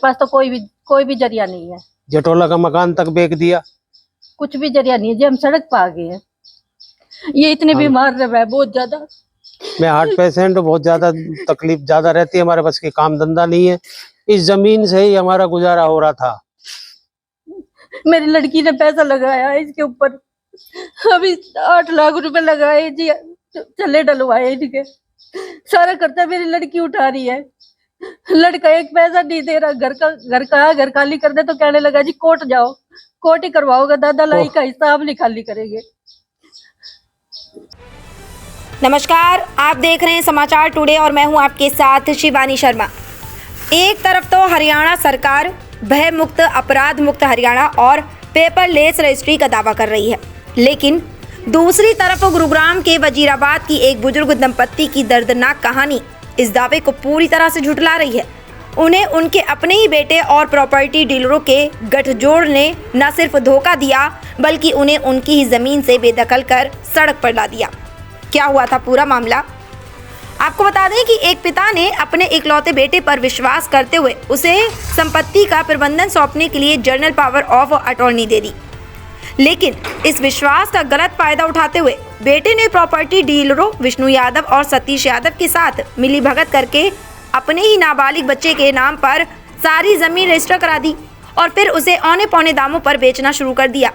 पास तो कोई भी जरिया नहीं है। जटोला का मकान तक बेच दिया, कुछ भी जरिया नहीं है जी, हम सड़क पर आ गए हैं। ये इतने बीमार रहे हैं बहुत ज्यादा। मैं हार्ट पेशेंट, बहुत ज्यादा तकलीफ ज्यादा रहती है, हमारे पास की काम धंधा नहीं है, इस जमीन से ही हमारा गुजारा हो रहा था। मेरी लड़की ने पैसा लगाया है इसके ऊपर, अभी 8 लाख रुपए लगाए जी, चले डलवाए इनके, सारा खर्चा मेरी लड़की उठा रही है। लड़का एक पैसा नहीं दे रहा, घर खाली कर दे तो कहने लगा जी कोर्ट जाओ, कोर्ट ही करवाओगे, दादा लाई का हिसाब नहीं खाली करेंगे। नमस्कार, आप देख रहे हैं समाचार टुडे और मैं हूं आपके साथ शिवानी शर्मा। एक तरफ तो हरियाणा सरकार भय मुक्त, अपराध मुक्त हरियाणा और पेपरलेस रजिस्ट्री का दावा कर रही है, लेकिन दूसरी तरफ गुरुग्राम के वजीराबाद की एक बुजुर्ग दंपत्ति की दर्दनाक कहानी इस दावे को पूरी तरह से झुठला रही है। उन्हें उनके अपने ही बेटे और प्रॉपर्टी डीलरों के गठजोड़ ने न सिर्फ धोखा दिया, बल्कि उन्हें उनकी ही जमीन से बेदखल कर सड़क पर ला दिया। क्या हुआ था पूरा मामला, आपको बता दें कि एक पिता ने अपने इकलौते बेटे पर विश्वास करते हुए उसे संपत्ति का प्रबंधन सौंपने के लिए जनरल पावर ऑफ अटॉर्नी दे दी, लेकिन इस विश्वास का गलत फायदा उठाते हुए बेटे ने प्रॉपर्टी डीलरों विष्णु यादव और सतीश यादव के साथ मिलीभगत करके अपने ही नाबालिग बच्चे के नाम पर सारी जमीन रजिस्टर करा दी और फिर उसे औने पौने दामों पर बेचना शुरू कर दिया।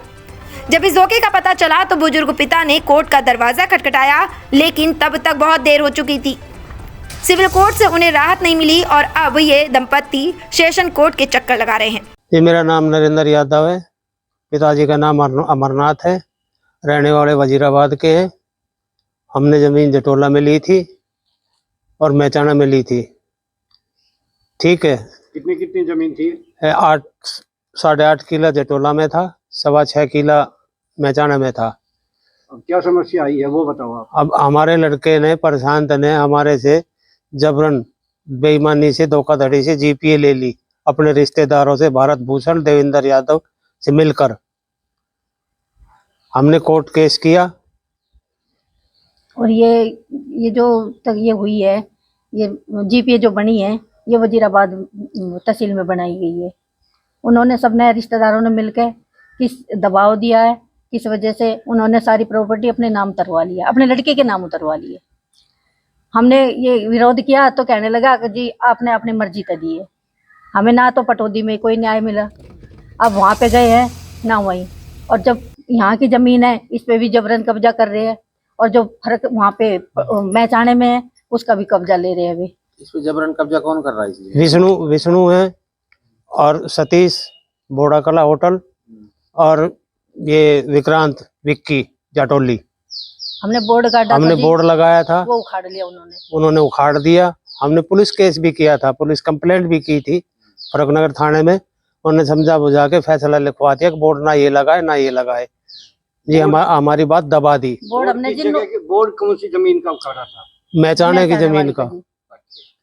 जब इस धोखे का पता चला तो बुजुर्ग पिता ने कोर्ट का दरवाजा खटखटाया, लेकिन तब तक बहुत देर हो चुकी थी। सिविल कोर्ट से उन्हें राहत नहीं मिली और अब ये दंपत्ति सेशन कोर्ट के चक्कर लगा रहे हैं। ये मेरा नाम नरेंद्र यादव है, पिताजी का नाम अमरनाथ है, रहने वाले वजीराबाद के हैं। हमने जमीन जटोला में ली थी और मैचाना में ली थी, ठीक है। कितनी जमीन थी? 8.5 किला जटोला में था, 6.25 किला मैचाना में था। अब क्या समस्या आई है वो बताओ आप। अब हमारे लड़के ने, प्रशांत ने हमारे से जबरन बेईमानी से, धोखाधड़ी से जीपीए ले ली अपने रिश्तेदारों से, भारत भूषण देवेंद्र यादव से मिलकर। हमने कोर्ट केस किया और ये जो तक ये हुई है, ये जीपीए जो बनी है, ये वजीराबाद तहसील में बनाई गई है। उन्होंने सबने रिश्तेदारों ने मिलकर किस दबाव दिया है, किस वजह से उन्होंने सारी प्रॉपर्टी अपने नाम उतरवा लिया, अपने लड़के के नाम उतरवा लिए। हमने ये विरोध किया तो कहने लगा कि जी आपने अपनी मर्जी कर दी है, हमें ना तो पटौदी में कोई न्याय मिला। अब वहाँ पे गए हैं ना वहीं, और जब यहाँ की जमीन है इस पे भी जबरन कब्जा कर रहे हैं, और जो फर्क वहाँ पे मैचाने में है उसका भी कब्जा ले रहे हैं। अभी इस पे जबरन कब्जा कौन कर रहा है? विष्णु है और सतीश, बोड़ा कला होटल, और ये विक्रांत विक्की जाटोली। हमने बोर्ड लगाया था, वो उखाड़ लिया उन्होंने उखाड़ दिया। हमने पुलिस केस भी किया था, पुलिस कंप्लेंट भी की थी फरुखनगर थाने में। उन्होंने समझा बुझा के फैसला लिखवा दिया कि बोर्ड ना ये लगाए ना ये लगाए। जी हमारी बात दबा दी। बोर्ड कौन सी जमीन का उखाड़ा था? मैचाने की जमीन का।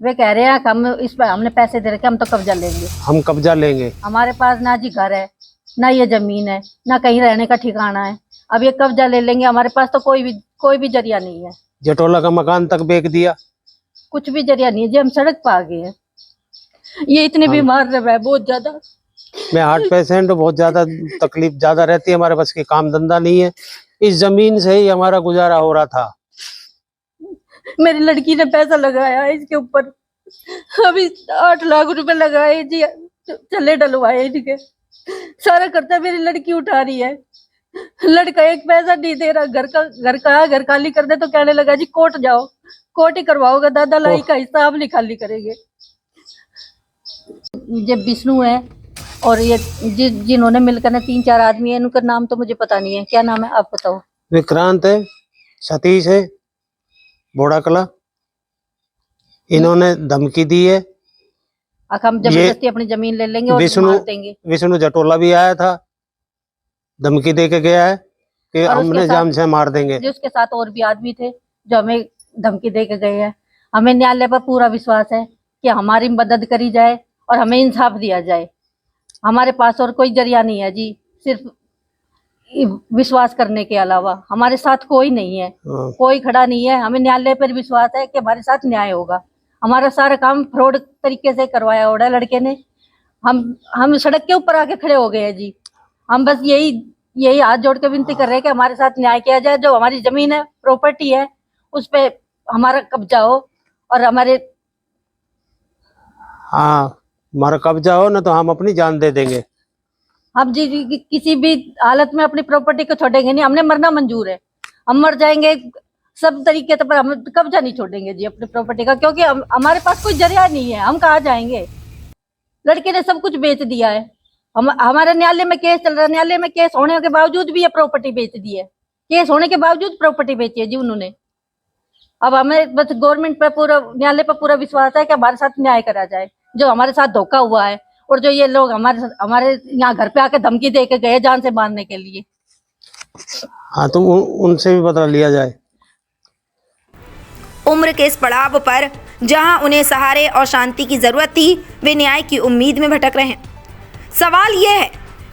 वे कह रहे हैं कि हम इस पर हमने पैसे दे रखे, हम तो कब्जा लेंगे, हम कब्जा लेंगे। हमारे पास ना जी घर है, ना ये जमीन है, ना कहीं रहने का ठिकाना है, अब ये कब्जा ले लेंगे। हमारे पास तो कोई भी जरिया नहीं है। जटोला का मकान तक बेच दिया, कुछ भी जरिया नहीं है जी, हम सड़क पर आ गए हैं। ये इतने बीमार रहे हैं बहुत ज्यादा। मैं हार्ट पेशेंट, बहुत ज्यादा तकलीफ ज्यादा रहती है, हमारे पास की काम धंधा नहीं है, इस जमीन से ही हमारा गुजारा हो रहा था। मेरी लड़की ने पैसा लगाया है इसके ऊपर, अभी 8 लाख रुपए लगाए जी, चले डलवाए इनके, सारा खर्चा मेरी लड़की उठा रही है। लड़का एक पैसा नहीं दे रहा, घर खाली कर दे तो कहने लगा जी कोर्ट जाओ, कोर्ट ही करवाओगे, दादा लाई का हिसाब नहीं खाली करेंगे। ये विष्णु है और ये जिन्होंने मिलकर 3-4 आदमी है, उनका नाम तो मुझे पता नहीं है, क्या नाम है आप बताओ? विक्रांत है, सतीश है, बोड़ा कला। इन्होंने धमकी दी है, हम जबरदस्ती अपनी जमीन ले लेंगे और मार देंगे। विष्णु जटोला भी आया था, धमकी दे के गया है कि हमने जान से मार देंगे। उसके साथ और भी आदमी थे जो हमें धमकी दे के गए हैं। हमें न्यायालय पर पूरा विश्वास है कि हमारी मदद करी जाए और हमें इंसाफ दिया जाए। हमारे पास और कोई जरिया नहीं है जी, सिर्फ विश्वास करने के अलावा हमारे साथ कोई नहीं है, कोई खड़ा नहीं है। हमें न्यायालय पर विश्वास है कि हमारे साथ न्याय होगा। हमारा सारा काम फ्रॉड तरीके से करवाया हो रहा है लड़के ने, हम सड़क के ऊपर आके खड़े हो गए हैं जी। हम बस यही हाथ जोड़ के विनती कर रहे हैं कि हमारे साथ न्याय किया जाए। जो हमारी जमीन है, प्रॉपर्टी है, उस पे हमारा कब्जा हो और हमारे हमारा कब्जा हो ना तो हम अपनी जान दे देंगे। हम जी किसी भी हालत में अपनी प्रॉपर्टी को छोड़ेंगे नहीं। हमने मरना मंजूर है, हम मर जाएंगे सब तरीके से, पर हम कब्जा नहीं छोड़ेंगे जी अपनी प्रॉपर्टी का, क्योंकि हमारे पास कोई जरिया नहीं है। हम कहाँ जाएंगे? लड़के ने सब कुछ बेच दिया है। हमारे न्यायालय में केस चल रहा है, न्यायालय में केस होने के बावजूद भी ये प्रॉपर्टी बेच दी है। केस होने के बावजूद प्रॉपर्टी बेची है जी उन्होंने। अब हमें बस गवर्नमेंट पे पूरा, न्यायालय पर पूरा विश्वास है कि हमारे साथ न्याय करा जाए। जो हमारे साथ धोखा हुआ है और जो ये लोग हमारे यहाँ घर पे आके धमकी दे के गए जान से मारने के लिए। हाँ, तो उनसे भी बदला लिया जाए। उम्र के इस पड़ाव पर जहां उन्हें सहारे और शांति की जरूरत थी, वे न्याय की उम्मीद में भटक रहे हैं। सवाल यह है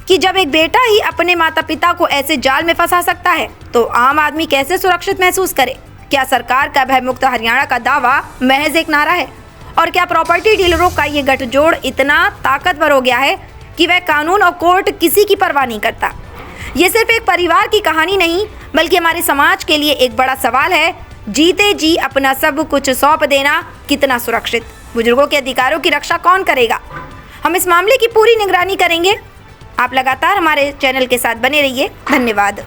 कि जब एक बेटा ही अपने माता पिता को ऐसे जाल में फंसा सकता है, तो आम आदमी कैसे सुरक्षित महसूस करे? क्या सरकार का भयमुक्त हरियाणा का दावा महज एक नारा है? और क्या प्रॉपर्टी डीलरों का ये गठजोड़ इतना ताकतवर हो गया है कि वह कानून और कोर्ट किसी की परवाह नहीं करता? ये सिर्फ एक परिवार की कहानी नहीं, बल्कि हमारे समाज के लिए एक बड़ा सवाल है। जीते जी अपना सब कुछ सौंप देना कितना सुरक्षित? बुजुर्गों के अधिकारों की रक्षा कौन करेगा? हम इस मामले की पूरी निगरानी करेंगे। आप लगातार हमारे चैनल के साथ बने रहिए। धन्यवाद।